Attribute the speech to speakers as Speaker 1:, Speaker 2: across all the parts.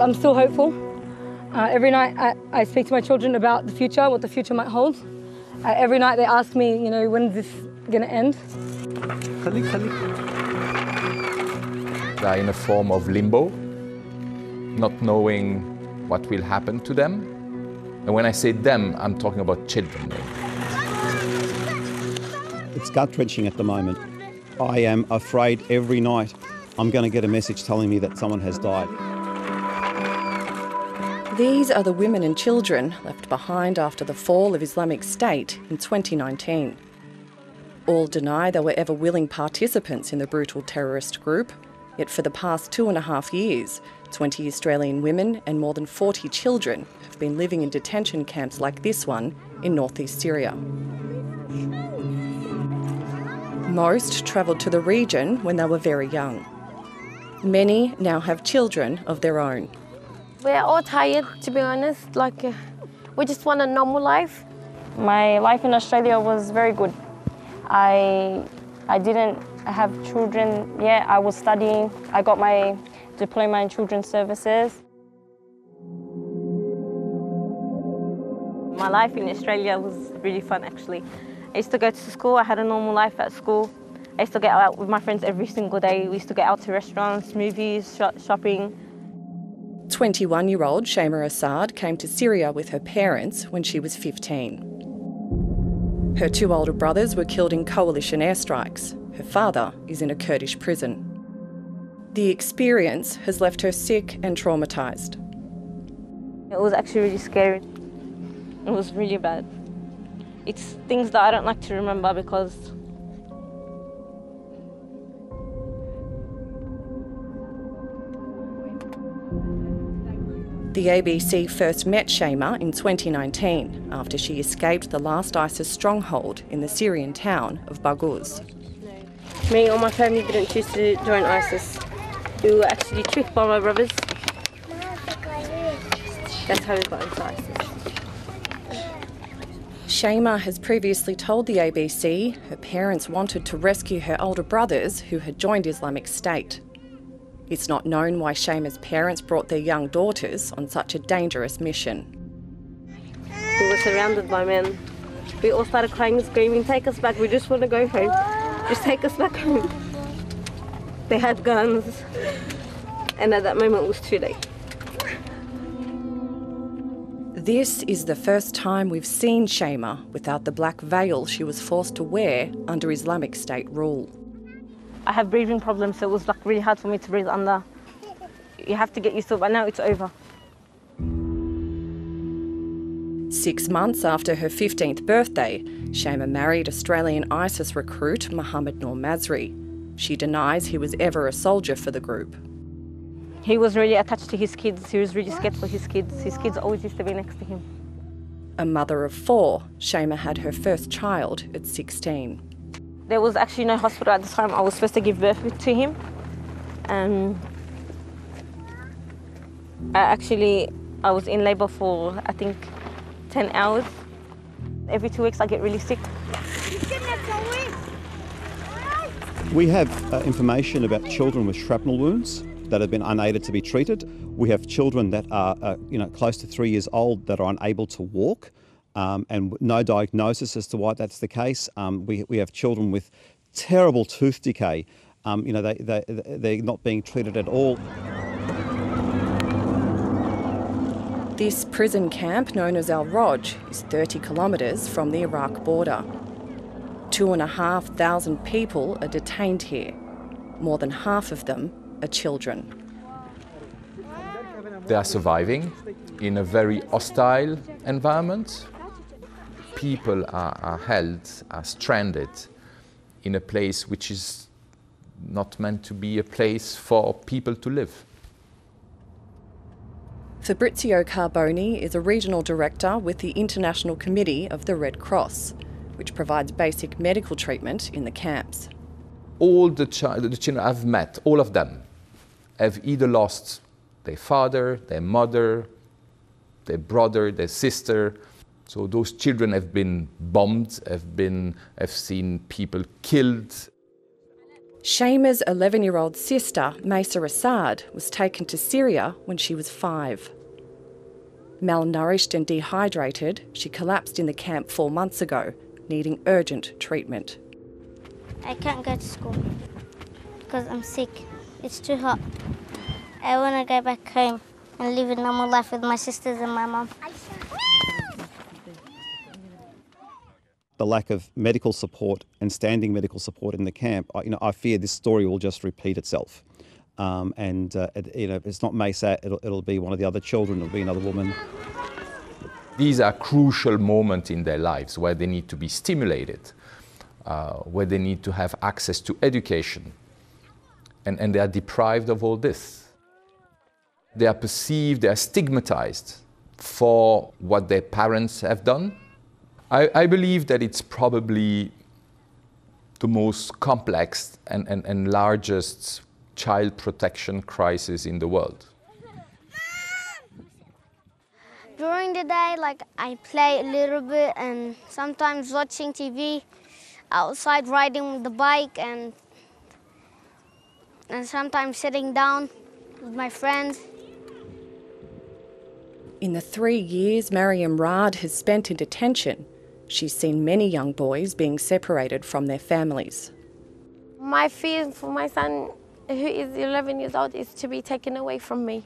Speaker 1: I'm still hopeful. Every night I speak to my children about the future, what the future might hold. Every night they ask me, you know, when is this going to end?
Speaker 2: They're in a form of limbo, not knowing what will happen to them. And when I say them, I'm talking about children.
Speaker 3: It's gut-wrenching at the moment. I am afraid every night I'm going to get a message telling me that someone has died.
Speaker 4: These are the women and children left behind after the fall of Islamic State in 2019. All deny they were ever willing participants in the brutal terrorist group, yet for the past 2.5 years, 20 Australian women and more than 40 children have been living in detention camps like this one in northeast Syria. Most travelled to the region when they were very young. Many now have children of their own.
Speaker 5: We're all tired, to be honest. We just want a normal life.
Speaker 6: My life in Australia was very good. I didn't have children yet. I was studying. I got my diploma in children's services.
Speaker 7: My life in Australia was really fun, actually. I used to go to school. I had a normal life at school. I used to get out with my friends every single day. We used to get out to restaurants, movies, shopping.
Speaker 4: 21-year-old Shama Assad came to Syria with her parents when she was 15. Her 2 older brothers were killed in coalition airstrikes. Her father is in a Kurdish prison. The experience has left her sick and traumatised.
Speaker 7: It was actually really scary. It was really bad. It's things that I don't like to remember because
Speaker 4: the ABC first met Shama in 2019 after she escaped the last ISIS stronghold in the Syrian town of Baghouz.
Speaker 7: me or my family didn't choose to join ISIS. We were actually tricked by my brothers. That's how we got into ISIS.
Speaker 4: Shama has previously told the ABC her parents wanted to rescue her older brothers who had joined Islamic State. It's not known why Shama's parents brought their young daughters on such a dangerous mission.
Speaker 7: We were surrounded by men. We all started crying and screaming, "Take us back, we just want to go home. Just take us back home." They had guns, and at that moment it was too late.
Speaker 4: This is the first time we've seen Shama without the black veil she was forced to wear under Islamic State rule.
Speaker 7: I have breathing problems, so it was really hard for me to breathe under. You have to get used to it, but now it's over.
Speaker 4: 6 months after her 15th birthday, Shama married Australian ISIS recruit Mohammed Noor Masri. She denies he was ever a soldier for the group.
Speaker 7: He was really attached to his kids. He was really scared for his kids. His kids always used to be next to him.
Speaker 4: A mother of 4, Shama had her first child at 16.
Speaker 7: There was actually no hospital at the time. I was supposed to give birth to him. I was in labour for, I think, 10 hours. Every 2 weeks I get really sick.
Speaker 3: We have information about children with shrapnel wounds that have been unaided to be treated. We have children that are close to 3 years old that are unable to walk. And no diagnosis as to why that's the case. We have children with terrible tooth decay. They're not being treated at all.
Speaker 4: This prison camp, known as Al Roj, is 30 kilometres from the Iraq border. 2,500 people are detained here. More than half of them are children.
Speaker 2: They are surviving in a very hostile environment. People are held, are stranded in a place which is not meant to be a place for people to live.
Speaker 4: Fabrizio Carboni is a regional director with the International Committee of the Red Cross, which provides basic medical treatment in the camps.
Speaker 2: All the children I've met, all of them, have either lost their father, their mother, their brother, their sister. So those children have been bombed, have seen people killed.
Speaker 4: Shaima's 11-year-old sister, Maysa Assad, was taken to Syria when she was 5. Malnourished and dehydrated, she collapsed in the camp 4 months ago, needing urgent treatment.
Speaker 8: I can't go to school because I'm sick. It's too hot. I want to go back home and live a normal life with my sisters and my mum.
Speaker 3: The lack of medical support and standing medical support in the camp, I fear this story will just repeat itself. If it's not Maysa, it'll be one of the other children, it'll be another woman.
Speaker 2: These are crucial moments in their lives where they need to be stimulated, where they need to have access to education, and they are deprived of all this. They are perceived, they are stigmatized for what their parents have done. I believe that it's probably the most complex and largest child protection crisis in the world.
Speaker 8: During the day, I play a little bit and sometimes watching TV, outside riding the bike and sometimes sitting down with my friends.
Speaker 4: In the 3 years Mariam Raad has spent in detention, she's seen many young boys being separated from their families.
Speaker 5: My fear for my son, who is 11 years old, is to be taken away from me.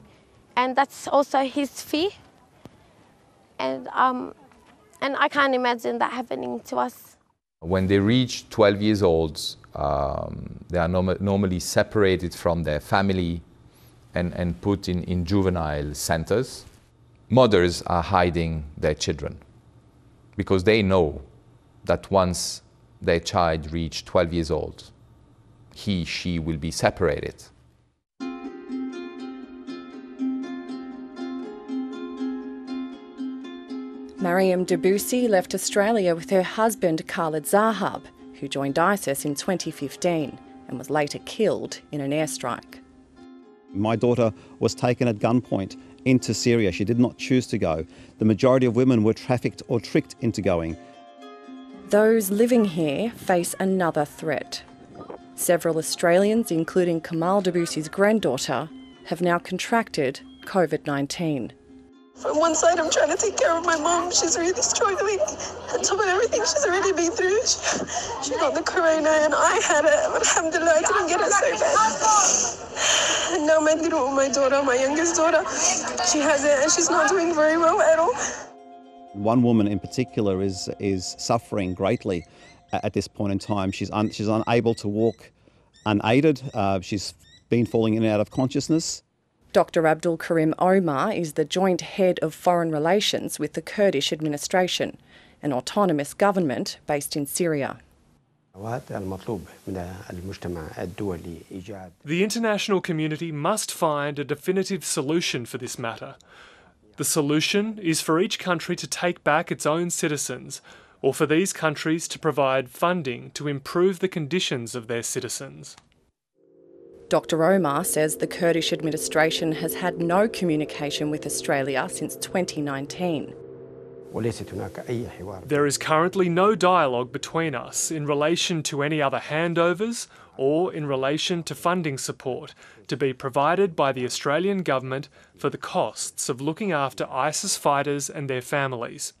Speaker 5: And that's also his fear. And I can't imagine that happening to us.
Speaker 2: When they reach 12 years old, they are normally separated from their family and put in juvenile centers. Mothers are hiding their children because they know that once their child reaches 12 years old, she will be separated.
Speaker 4: Mariam Debussy left Australia with her husband Khalid Zahab, who joined ISIS in 2015 and was later killed in an airstrike.
Speaker 3: My daughter was taken at gunpoint into Syria. She did not choose to go. The majority of women were trafficked or tricked into going.
Speaker 4: Those living here face another threat. Several Australians, including Kamal Debussy's granddaughter, have now contracted COVID-19.
Speaker 9: From one side, I'm trying to take care of my mom. She's really struggling. On top of everything she's already been through, she got the corona and I had it. Alhamdulillah, I didn't get it so bad. And now my daughter, my youngest daughter, she has it and she's not doing very well at all.
Speaker 3: One woman in particular is suffering greatly at this point in time. She's unable to walk unaided. She's been falling in and out of consciousness.
Speaker 4: Dr. Abdul Karim Omar is the joint head of foreign relations with the Kurdish administration, an autonomous government based in Syria.
Speaker 10: The international community must find a definitive solution for this matter. The solution is for each country to take back its own citizens, or for these countries to provide funding to improve the conditions of their citizens.
Speaker 4: Dr. Omar says the Kurdish administration has had no communication with Australia since 2019.
Speaker 10: There is currently no dialogue between us in relation to any other handovers or in relation to funding support to be provided by the Australian government for the costs of looking after ISIS fighters and their families.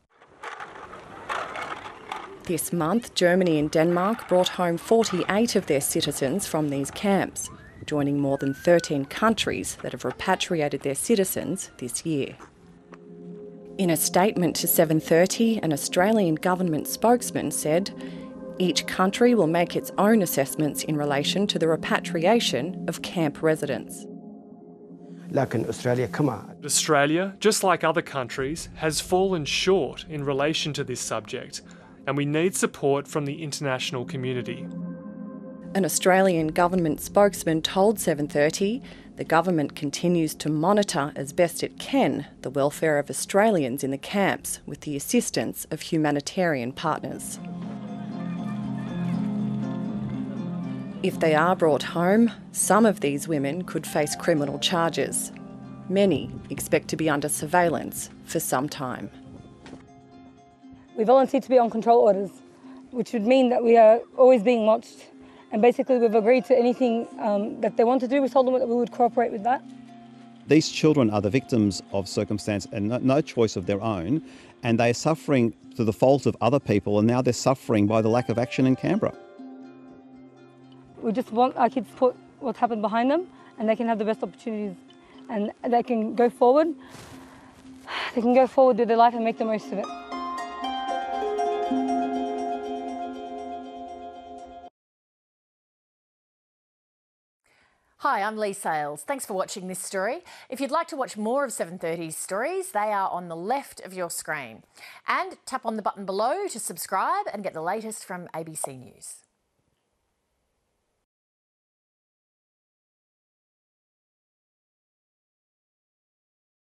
Speaker 4: This month, Germany and Denmark brought home 48 of their citizens from these camps, joining more than 13 countries that have repatriated their citizens this year. In a statement to 7:30, an Australian government spokesman said, each country will make its own assessments in relation to the repatriation of camp residents.
Speaker 10: Australia, just like other countries, has fallen short in relation to this subject, and we need support from the international community.
Speaker 4: An Australian government spokesman told 7:30 the government continues to monitor as best it can the welfare of Australians in the camps with the assistance of humanitarian partners. If they are brought home, some of these women could face criminal charges. Many expect to be under surveillance for some time.
Speaker 1: We volunteered to be on control orders, which would mean that we are always being watched. And basically we've agreed to anything that they want to do. We told them that we would cooperate with that.
Speaker 3: These children are the victims of circumstance and no choice of their own, and they are suffering through the fault of other people, and now they're suffering by the lack of action in Canberra.
Speaker 1: We just want our kids to put what's happened behind them, and they can have the best opportunities, and they can go forward. They can go forward with their life and make the most of it.
Speaker 11: Hi, I'm Lee Sales. Thanks for watching this story. If you'd like to watch more of 730's stories, they are on the left of your screen. And tap on the button below to subscribe and get the latest from ABC News.